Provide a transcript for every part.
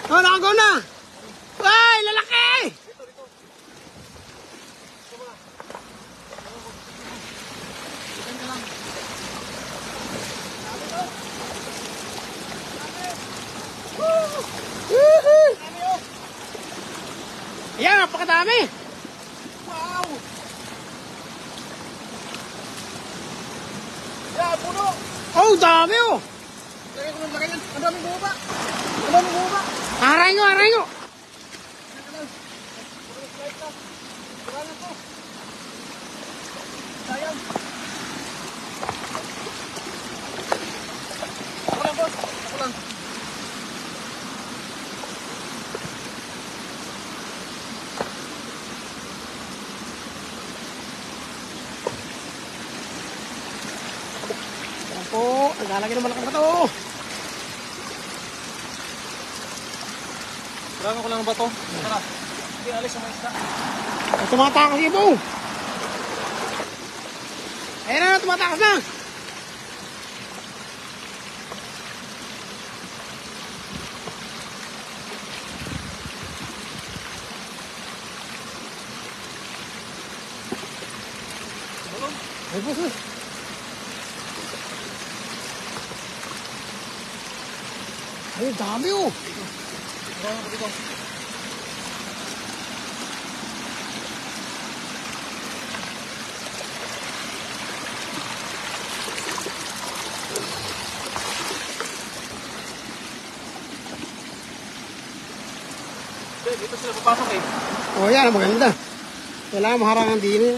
Oh, nakagaw na. Ay, lalaki! Ayan, napakadami. Wow! Yan, puno! Oh, dami oh. Lagay ko ng lagay yan. Ang daming buba. Ang daming buba. Aray nyo, aray nyo. Kailangan to. Sayang. Ako lang, boss. Ako lang. Ayan po, naglalagay ng malaking bato. Kailangan ko lang ng bato. Tara. Hindi alis sa mga isda. Ay, tumatakas yung buong. Ayan na, tumatakas na. Ay, boss. Ay, dami oh. Kailangan ko dito. Dito sila papasok eh. Oh, yan, maganda. Kailangan maharangan din eh.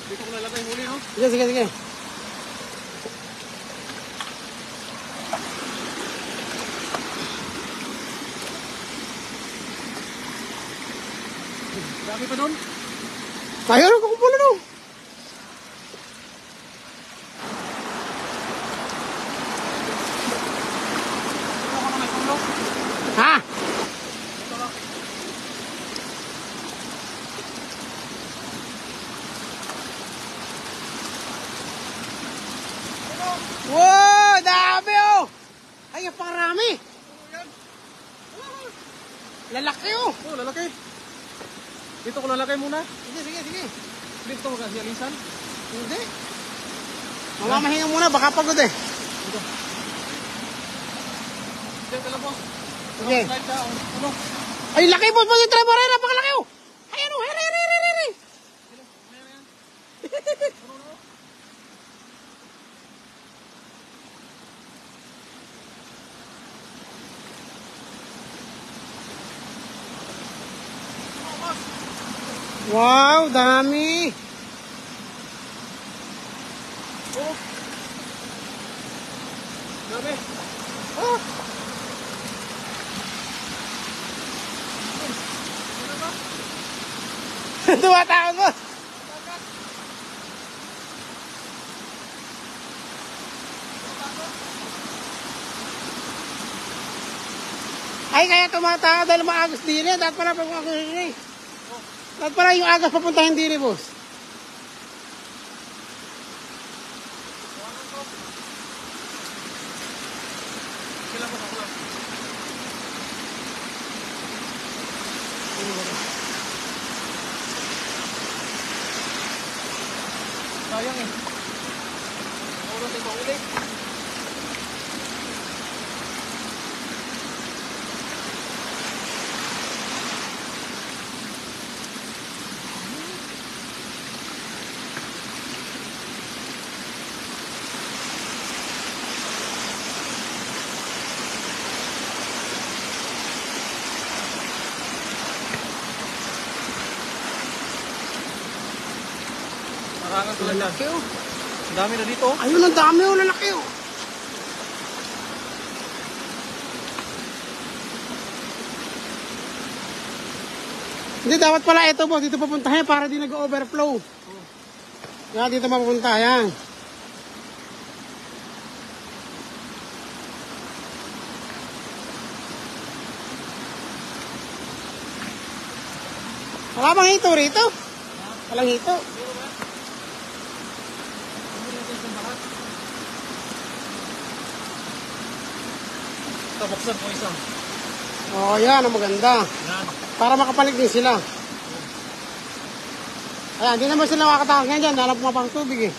Dito ko nalagay huli, no? Sige, sige, sige. Dami pa doon. Ayun, kukumpula no. Dito ako na may puno. Ha? Dito lang. Wow, dami oh. Ay, parami. Lalaki oh. Oh, lalaki. Dito ko lalagay muna. Sige, sige, sige. Dito ko kasi alisan. Hindi. Mamamahinga muna, baka pagod eh. Dito. Dito lang po. Sige. Slide ka. Ano? Ay, laki po. Pag i-try mo rin, napakalaki oh. Ayan oh, heri. Wow, dami. Oh. Dami. Oh. Tumatakot mo. Ay, kaya tumatakot dahil maagas din eh. Dapat pala pag eh. Dapat pala yung agas papuntahin din eh, boss. Kailan ko sa sayang eh. Oras ito ulit. Marangan ko lang yan. Lalaki oh. Ang dami na dito. Ayun, ang dami oh, lalaki oh. Hindi, dapat pala ito boss, dito papuntahin para di nag-overflow. Kaya dito mapupunta, yan. Wala bang hito rito? Walang hito. Tabuksan ko isang. Oo, yan ang maganda. Yan. Para makapalig din sila. Ayan, hindi naman sila makatakas ngayon dyan. Dahil pumapang tubig eh.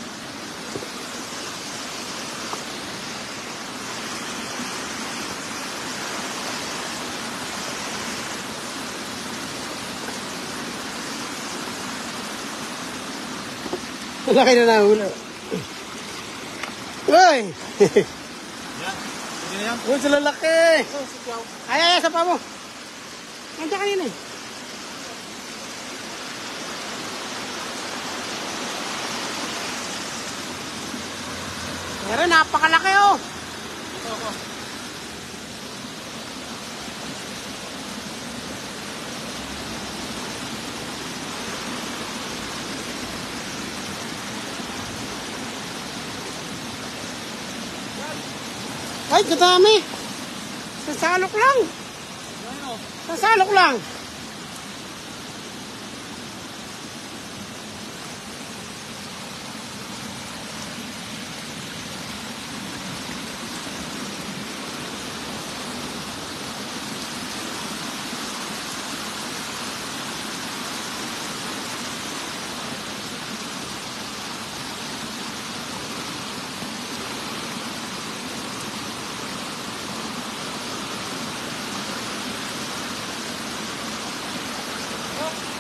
Laki na nahula. Uy! Yan. Sige na yan. Uy, sila laki! Ito, sikyaw. Ay, sa pa mo. Nandiyan kanina eh. Pero napakalaki oh. Ito ako. Ay, kadami. Sasalok lang. Yan o. Sasalok lang.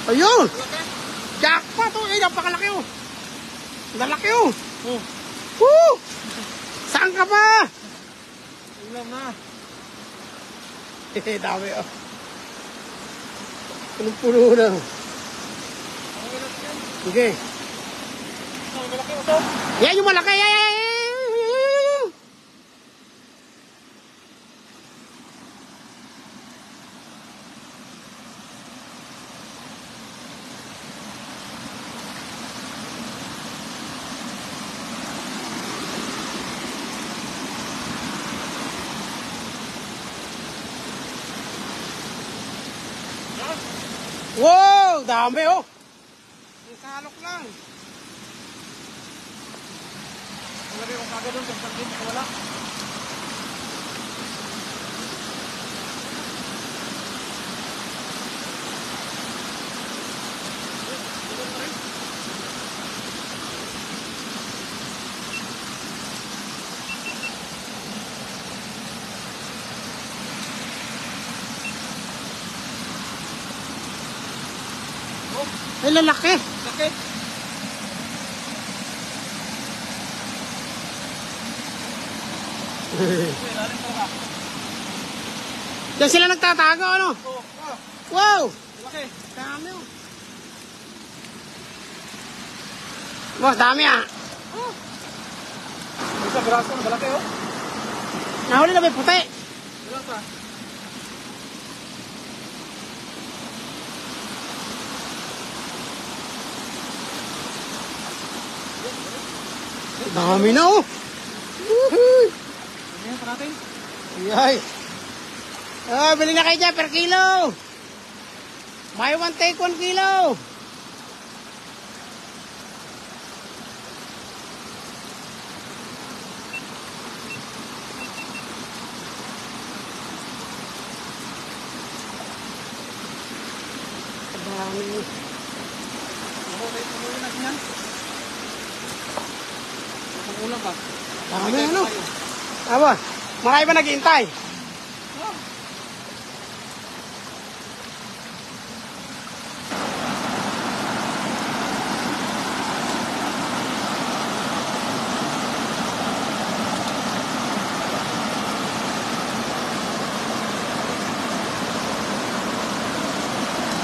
Ayun! Jackpot oh! Ay, napakalaki oh! Lalaki oh! Oh. Woo! Saan ka ba? Ulam na. Dami oh! Punong-puno na. Ang malaki yan. Sige. Ang malaki ito. Yan yung malaki! Yan! Wow! Dami oh! Ang salok lang. Ang laki kong kagad doon. Kung din, wala. Ay, lalaki! Sakit. Uy, lalim talaga. Yan sila nagtatago ano? Oh, ah, Wow! laki. Dami oh! Boss, dami ah! Isa braso, malaki oh. Nahuli na may puti! Wala pa. Dami na oh! Woohoo! Ano pa natin? Yay! Ah, bili na kayo dyan per kilo! Buy one, take 1 kilo! Dami. Umuwi natin yan. Ang ulam ba? Dami ano? Aba, marami ba naghihintay?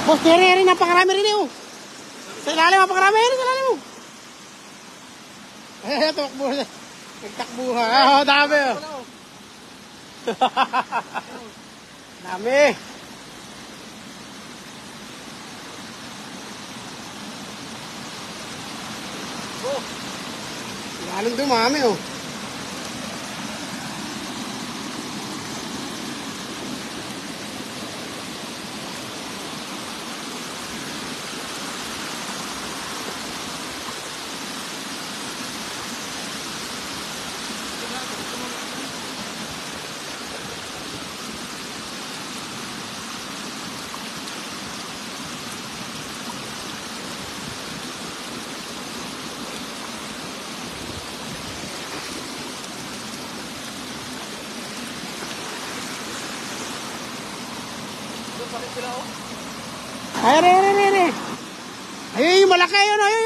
Boss, rin, napakarami rin eh oh. Sa ilalim, napakarami rin sa ilalim oh. Ay, tumakbo na. Nagtakbuhan. Ah, dami oh. Wala oh. Dami. Oh. Lalong dumami oh. sila oh. Ay, re. Ay, yung malaki yun, ay.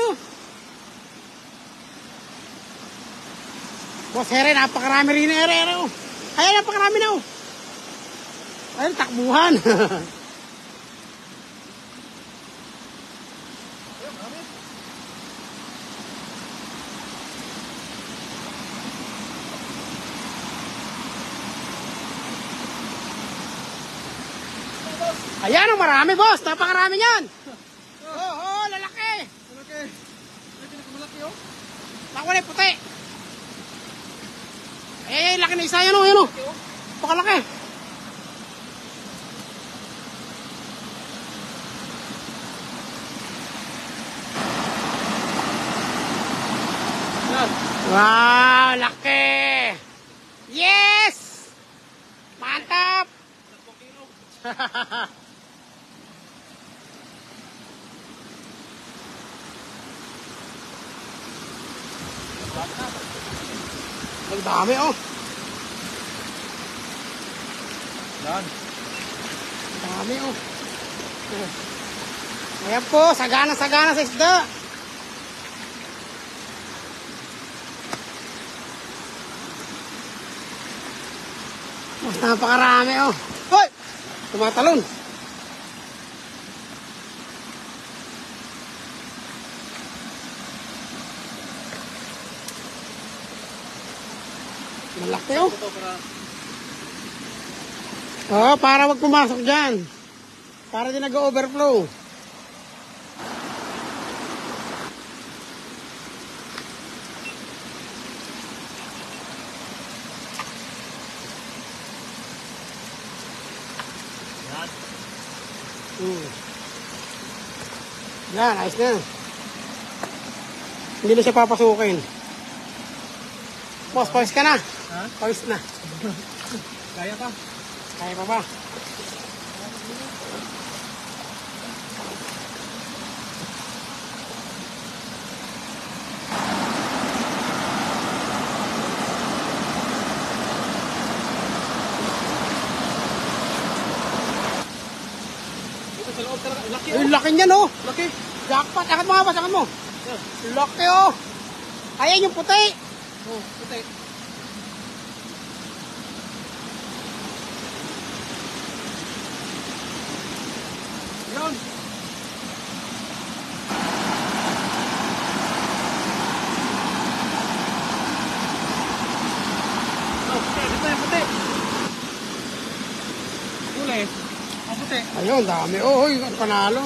Boss, here, napakarami rin, here, oh. Ay, napakarami na, oh. Ay, takbuhan. Ayan, oh, marami, boss. Napakarami yan. Oo, lalaki. Malaki. Ay, pinakamalaki oh. Nakulay puti. Ay, laki na isa yan, oh, yan, oh. Pakalaki. Yan. Wow, laki. Yes! Mantap! 10 kilo. Ang dami, oh. Yan. Ang dami, oh. Ayan po, sagana-sagana sa isda. Oh, napakarami, oh. Hoy! Tumatalon. Malaki, oh. Ito para Oo, para wag pumasok dyan. Para din nag-overflow. yan. Yan, ayos na. Hindi na siya papasukin. Boss, pawis ka na. Ha? Pawis na. Kaya pa. Kaya pa ba? Ito sa loob talaga. Laki Yung oh. laki niyan, oh. Laki. Jackpot. Akit mo nga, boss. Akit mo. Yan. Laki, oh. Ayan yung puti. Oh, puti. Yan. Oh, puti. Dito yung puti. Huli. Ang puti. Ayun, dami. Oh, hoy, panalo.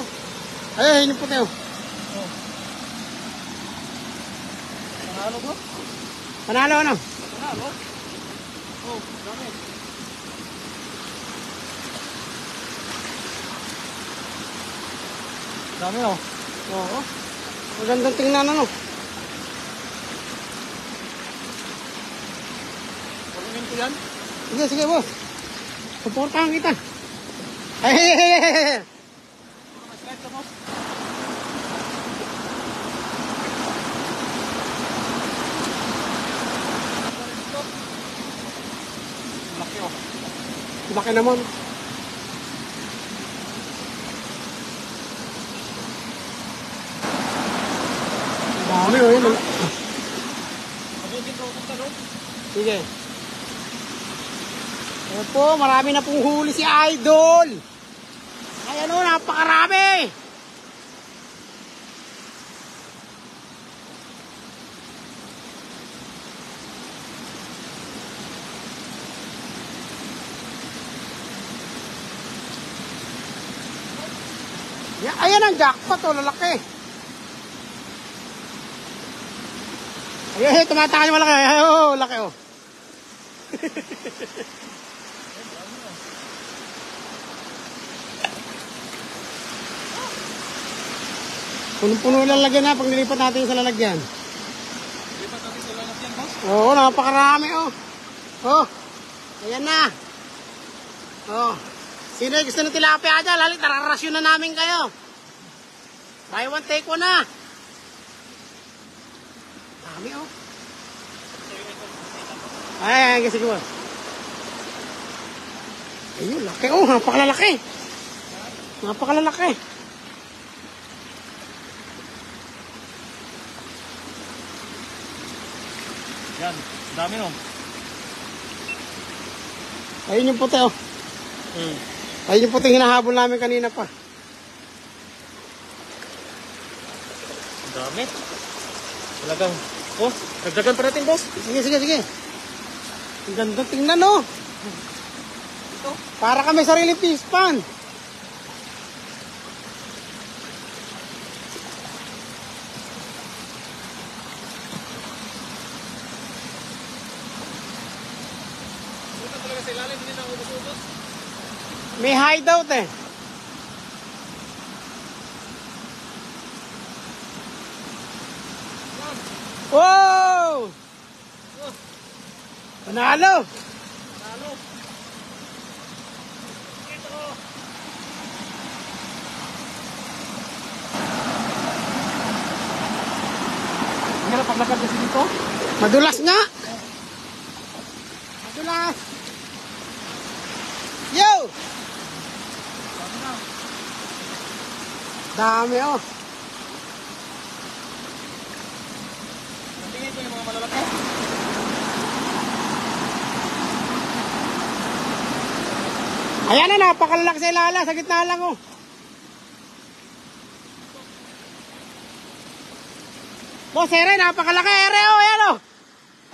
Ayun yung puti, oh. Oh. Panalo ba? Panalo, ano? Panalo? Oh, dami. Dami oh. Oo. Magandang tingnan, ano? Pagungin ko yan. Sige, sige, boss. Supportahan kita. Ay. Slide ka boss. Laki oh. Laki naman. Dami, oh. Yun. Pagungin ko punta doon. Sige. Ayan po, marami na pong huli si Idol. Ayan o, napakarami. Ayan ang jackpot, oh, lalaki. Ayan, tumatakas yung malaki. Ayan, oh, laki, oh. Punong-puno lang lagyan na pag nilipat natin sa lalagyan. Lipat natin sa lalagyan boss. Oo, napakarami, oh. Oh, ayan na. Oh, sino yung gusto ng tilapia dyan? Halit, nararasyon na namin kayo. Buy one, take one na. Dami, oh. Ay, sige, boss. Ayun, laki, oh, napakalalaki. Napakalalaki. Yan, dami no. Ayun yung puti, oh. Ayun yung puting hinahabol namin kanina pa. Ang dami. Talagang, oh, dagdagan pa natin, boss. Sige. Ang ganda tingnan, oh. Ito. Para kami sariling fish pan. Ito talaga sa ilalim, hindi na ubos-ubos. May hideout, eh. Wow! Panalo! Talo. Ito. Ang hirap paglakad kasi dito. Madulas nga! Madulas! Yo! Dami na. Dami, oh. Tingin ko yung mga malalaki. Ayan na, napakalalaki sa ilala. Sa gitna lang, oh. Boss, ere, napakalaki, ere, oh. Ayan, oh.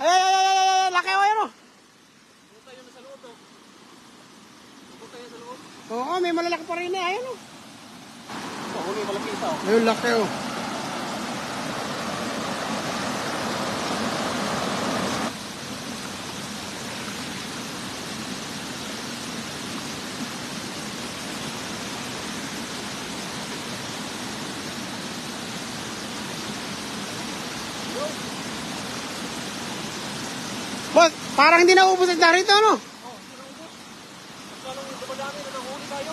Ay, laki, oh, ayan, oh. Buta yun sa loob. Buta yun sa loob. Oo, may malalaki pa rin, eh. Ayan, oh. Ito, huli malaki isa. Ayun, laki, oh. Boss, parang hindi naubos ang rito, ano? Oh, hindi na ubos. Lalong dumadami na nahuli tayo.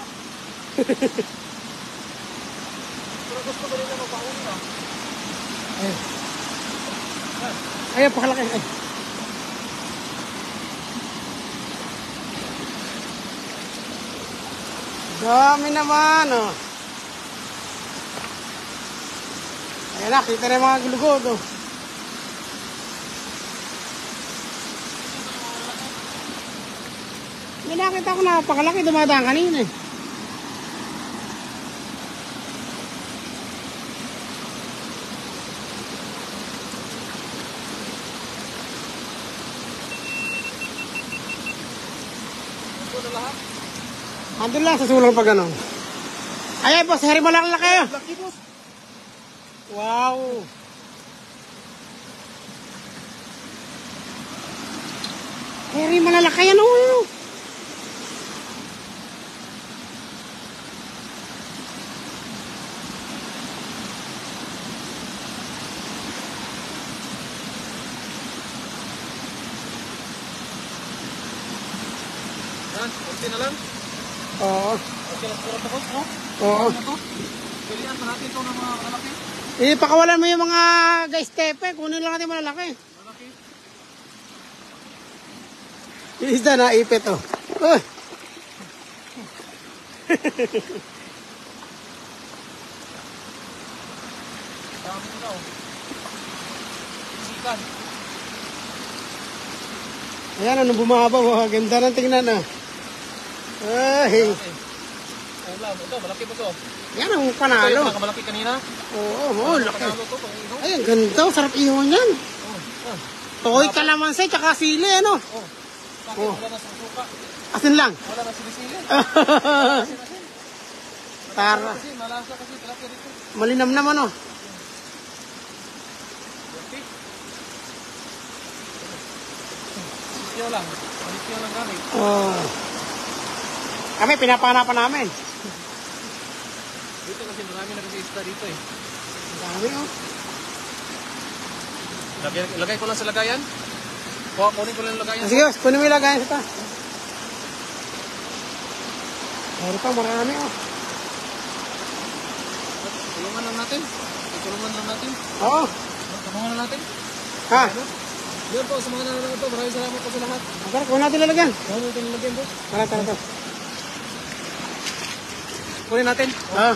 Pero gusto ko rin na magpahuli na. Ayun. Ayun, pakalaki. Ay. Dami naman, oh. Ayan na, kita na yung mga gulugod, oh. May nakita ko napakalaki, dumadaan kanina, eh. Ito na lahat. Andun lang sa sulang pa gano'n. Ayan, boss, heri mo lang laki, oh. Laki, boss. Wow. Heri malalaki yan, oh. Yan, konti na lang. Oo. Okay lang pura tapos, no? Oo. Ano to? Pilihan pa natin ito ng mga malaki. Pakawalan mo yung mga guys tepe. Kunin lang natin malalaki. Malaki. Yung isda na ipit, oh. Uy. Dami ko na, oh. Sikan. Ayan, ano bumabaw, oh. Ganda ng tingnan, ah. Ay. Ulam. Ito, malaki po to. Yan ang Ito yung panalo. pinakamalaki kanina. Oo, oh, laki. Panalo to, pang ihaw. Ay, ang ganda. Sarap ihon yan. Oh, Toy kalamansi, tsaka sili, ano? oh. Bakit Oh. wala na sa suka? Asin lang. Wala na sinisili. Tara. Kasi malasa kasi tilapia dito. Malinam naman, oh. Okay. Manisyo lang. Manisyo lang gamit. Oh. Kami, pinapanapan namin. Dito kasi marami na kasi isda dito eh. Ang dami, oh. Lagay ko lang sa lagayan. Kunin ko lang yung lagayan. Sige, kunin mo yung lagayan sa ta. Meron pa, marami, oh. Tulungan lang natin. Tulungan lang natin. Oo. Tulungan lang natin. Ha? Yun po, sa mga nanonood ito. Maraming salamat po sa lahat. Tara, kunin natin lalagyan. Maraming natin lagyan po. Tara. Kunin natin. Oh.